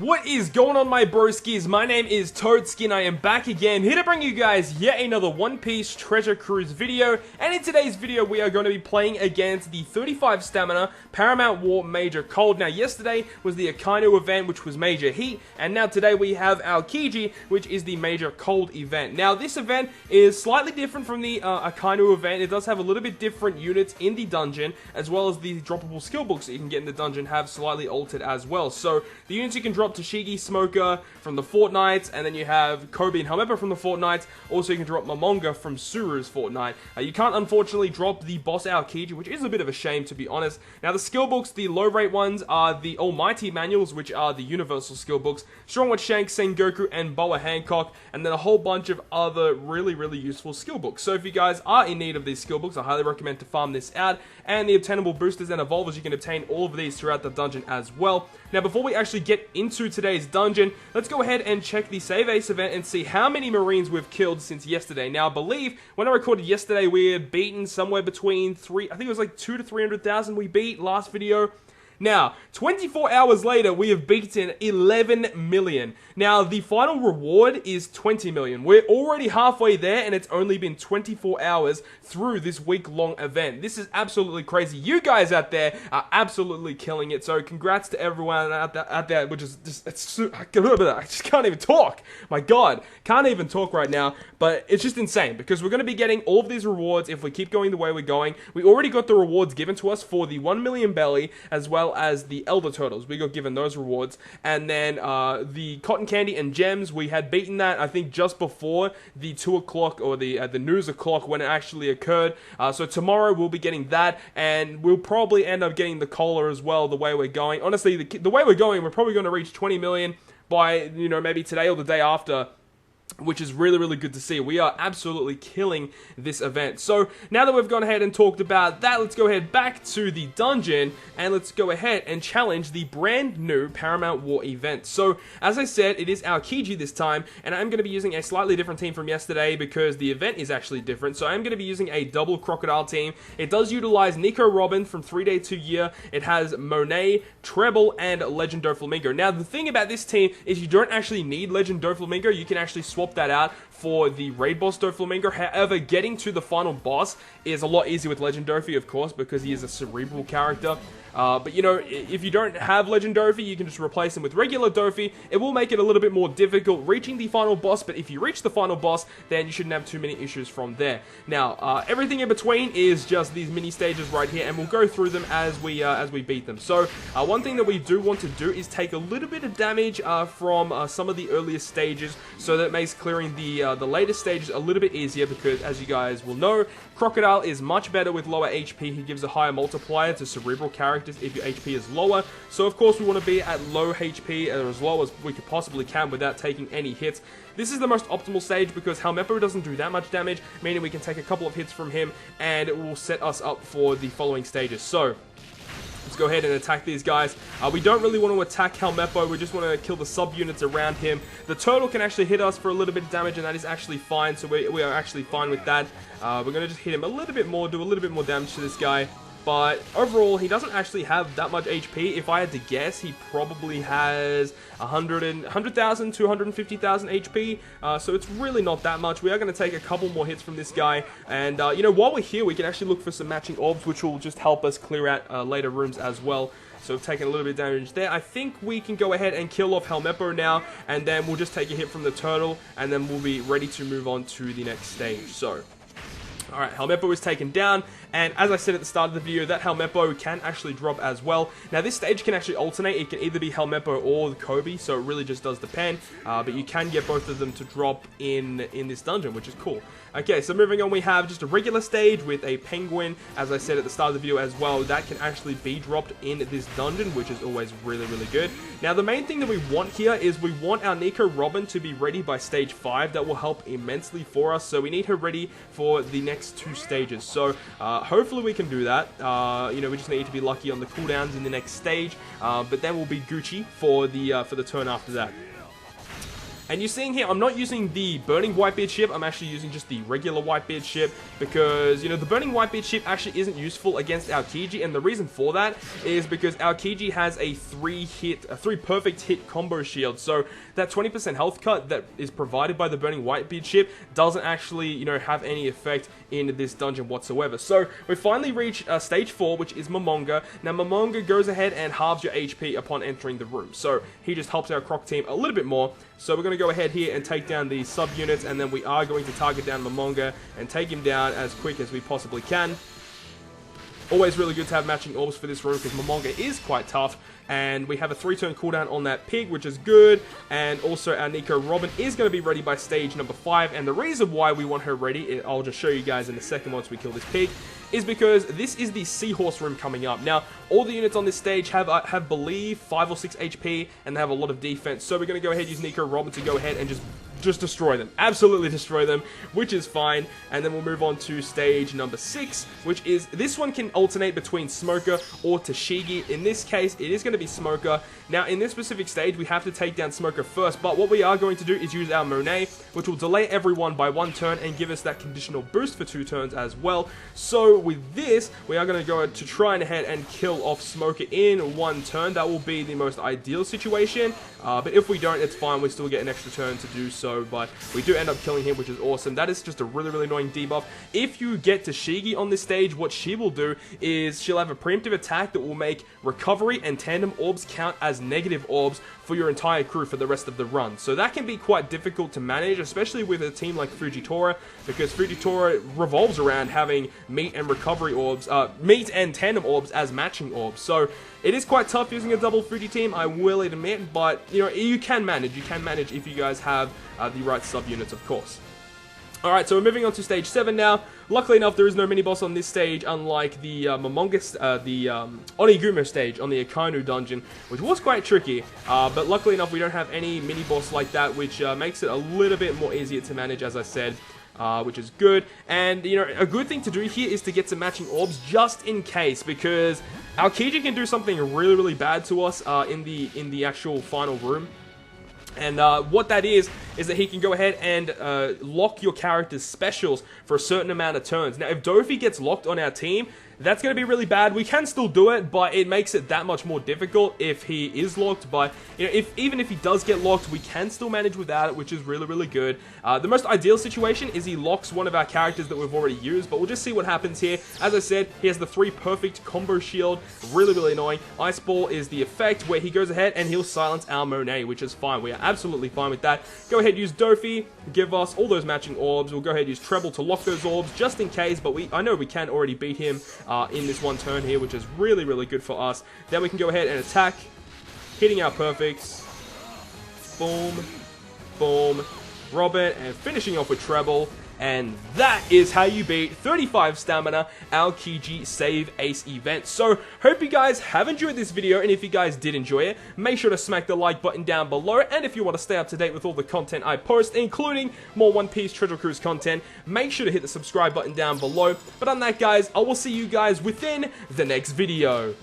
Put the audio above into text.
What is going on, my broskies? My name is Toadskin. I am back again, here to bring you guys yet another One Piece Treasure Cruise video. And in today's video, we are going to be playing against the 35 stamina Paramount War Major Cold. Now, yesterday was the AOKIJI event, which was Major Heat, and now today we have AOKIJI, which is the Major Cold event. Now, this event is slightly different from the AOKIJI event. It does have a little bit different units in the dungeon, as well as the droppable skill books that you can get in the dungeon have slightly altered as well. So, the units you can drop Tashigi, Smoker from the Fortnights, and then you have Kobe and Helmeppo from the Fortnights. Also, you can drop Momonga from Suru's Fortnite. You can't, unfortunately, drop the boss AOKIJI, which is a bit of a shame, to be honest. Now, the skill books, the low-rate ones, are the Almighty Manuals, which are the universal skill books. Strong with Shanks, Sengoku, and Boa Hancock, and then a whole bunch of other really useful skill books. So, if you guys are in need of these skill books, I highly recommend to farm this out. And the obtainable boosters and evolvers, you can obtain all of these throughout the dungeon as well. Now, before we actually get into today's dungeon, let's go ahead and check the Save Ace event and see how many Marines we've killed since yesterday. Now, I believe when I recorded yesterday, we had beaten somewhere between I think it was like 200,000 to 300,000 we beat last video. Now, 24 hours later, we have beaten 11 million. Now, the final reward is 20 million. We're already halfway there, and it's only been 24 hours through this week-long event. This is absolutely crazy. You guys out there are absolutely killing it, so congrats to everyone out there, which is just, I just can't even talk. My God, can't even talk right now, but it's just insane, because we're going to be getting all of these rewards if we keep going the way we're going. We already got the rewards given to us for the 1 million belly, as well as the Elder Turtles. We got given those rewards, and then the Cotton Candy and Gems, we had beaten that, I think, just before the 2 o'clock or the news o'clock when it actually occurred. So tomorrow we'll be getting that, and we'll probably end up getting the Cola as well, the way we're going. Honestly, the way we're going, we're probably going to reach 20 million by, you know, maybe today or the day after, which is really good to see. We are absolutely killing this event. So, now that we've gone ahead and talked about that, let's go ahead back to the dungeon, and let's go ahead and challenge the brand new Paramount War event. So, as I said, it is AOKIJI this time, and I'm going to be using a slightly different team from yesterday because the event is actually different. So, I'm going to be using a double Crocodile team. It does utilize Nico Robin from 3 Day 2 Year. It has Monet, Treble, and Legend Doflamingo. Now, the thing about this team is you don't actually need Legend Doflamingo. You can actually swap that out for the raid boss Doflamingo. However, getting to the final boss is a lot easier with Legend Dofi, of course, because he is a cerebral character. But, you know, if you don't have Legend Dofi, you can just replace him with regular Dofi. It will make it a little bit more difficult reaching the final boss, but if you reach the final boss, then you shouldn't have too many issues from there. Now, everything in between is just these mini stages right here, and we'll go through them as we beat them. So, one thing that we do want to do is take a little bit of damage from some of the earlier stages, so that it makes clearing the later stages a little bit easier, because, as you guys will know, Crocodile is much better with lower HP. He gives a higher multiplier to cerebral characters if your HP is lower. So, of course, we want to be at low HP, or as low as we could possibly can without taking any hits. This is the most optimal stage because Helmeppo doesn't do that much damage, meaning we can take a couple of hits from him, and it will set us up for the following stages. So, let's go ahead and attack these guys. We don't really want to attack Helmeppo. We just want to kill the sub-units around him. The turtle can actually hit us for a little bit of damage, and that is actually fine. So we are actually fine with that. We're going to just hit him a little bit more, do a little bit more damage to this guy. But overall, he doesn't actually have that much HP. If I had to guess, he probably has 100,000 to 150,000 HP. So it's really not that much. We are going to take a couple more hits from this guy. And, you know, while we're here, we can actually look for some matching orbs, which will just help us clear out later rooms as well. So we've taken a little bit of damage there. I think we can go ahead and kill off Helmeppo now, and then we'll just take a hit from the turtle, and then we'll be ready to move on to the next stage. So, alright, Helmeppo is taken down, and as I said at the start of the video, that Helmeppo can actually drop as well. Now, this stage can actually alternate. It can either be Helmeppo or Kobe, so it really just does depend. But you can get both of them to drop in this dungeon, which is cool. Okay, so moving on, we have just a regular stage with a penguin, as I said at the start of the video as well. That can actually be dropped in this dungeon, which is always really good. Now, the main thing that we want here is we want our Nico Robin to be ready by stage 5. That will help immensely for us, so we need her ready for the next 2 stages. So, hopefully we can do that. You know, we just need to be lucky on the cooldowns in the next stage, but then we'll be Gucci for the turn after that. And you're seeing here, I'm not using the Burning Whitebeard ship, I'm actually using just the regular Whitebeard ship, because, you know, the Burning Whitebeard ship actually isn't useful against AOKIJI, and the reason for that is because AOKIJI has a 3 perfect hit combo shield, so that 20% health cut that is provided by the Burning Whitebeard ship doesn't actually, you know, have any effect in this dungeon whatsoever. So we finally reached stage 4, which is Momonga. Now Momonga goes ahead and halves your HP upon entering the room, so he just helps our Croc team a little bit more. So we're going to go ahead here and take down the sub-units, and then we are going to target down Momonga and take him down as quick as we possibly can. Always really good to have matching orbs for this room because Momonga is quite tough, and we have a 3-turn cooldown on that pig, which is good, and also our Nico Robin is going to be ready by stage number 5, and the reason why we want her ready, I'll just show you guys in a second once we kill this pig, is because this is the Seahorse room coming up. Now, all the units on this stage have believe, 5 or 6 HP, and they have a lot of defense, so we're going to go ahead and use Nico Robin to go ahead and just destroy them. Absolutely destroy them, which is fine. And then we'll move on to stage number 6, which is, this one can alternate between Smoker or Tashigi. In this case, it is going to be Smoker. Now, in this specific stage, we have to take down Smoker first, but what we are going to do is use our Monet, which will delay everyone by 1 turn and give us that conditional boost for 2 turns as well. So with this, we are going to go to try and ahead and kill off Smoker in 1 turn. That will be the most ideal situation, but if we don't, it's fine. We still get an extra turn to do so. But we do end up killing him, which is awesome. That is just a really, really annoying debuff. If you get Tashigi on this stage, what she will do is she'll have a preemptive attack that will make recovery and tandem orbs count as negative orbs for your entire crew for the rest of the run. So that can be quite difficult to manage, especially with a team like Fujitora, because Fujitora revolves around having meat and recovery orbs, meat and tandem orbs as matching orbs. So it is quite tough using a double Fuji team, I will admit, but you know, you can manage. You can manage if you guys have the right sub-units, of course. Alright, so we're moving on to stage 7 now. Luckily enough, there is no mini-boss on this stage, unlike the Onigumo stage on the Akanu dungeon, which was quite tricky. But luckily enough, we don't have any mini-boss like that, which makes it a little bit more easier to manage, as I said. Which is good, and you know, a good thing to do here is to get some matching orbs just in case, because AOKIJI can do something really, really bad to us in the actual final room. And what that is that he can go ahead and lock your character's specials for a certain amount of turns. Now, if Dofi gets locked on our team, that's going to be really bad. We can still do it, but it makes it that much more difficult if he is locked. But you know, even if he does get locked, we can still manage without it, which is really, really good. The most ideal situation is he locks one of our characters that we've already used, but we'll just see what happens here. As I said, he has the 3 perfect combo shield. Really, really annoying. Ice Ball is the effect where he goes ahead and he'll silence our Monet, which is fine. We are absolutely fine with that. Go ahead, use Dofi, give us all those matching orbs. We'll go ahead and use Treble to lock those orbs just in case, but I know we can already beat him in this 1 turn here, which is really, really good for us. Then we can go ahead and attack, hitting our perfects. Boom, boom, Robin, and finishing off with Treble. And that is how you beat 35 stamina AOKIJI Save Ace event. So, hope you guys have enjoyed this video, and if you guys did enjoy it, make sure to smack the like button down below, and if you want to stay up to date with all the content I post, including more One Piece Treasure Cruise content, make sure to hit the subscribe button down below. But on that, guys, I will see you guys within the next video.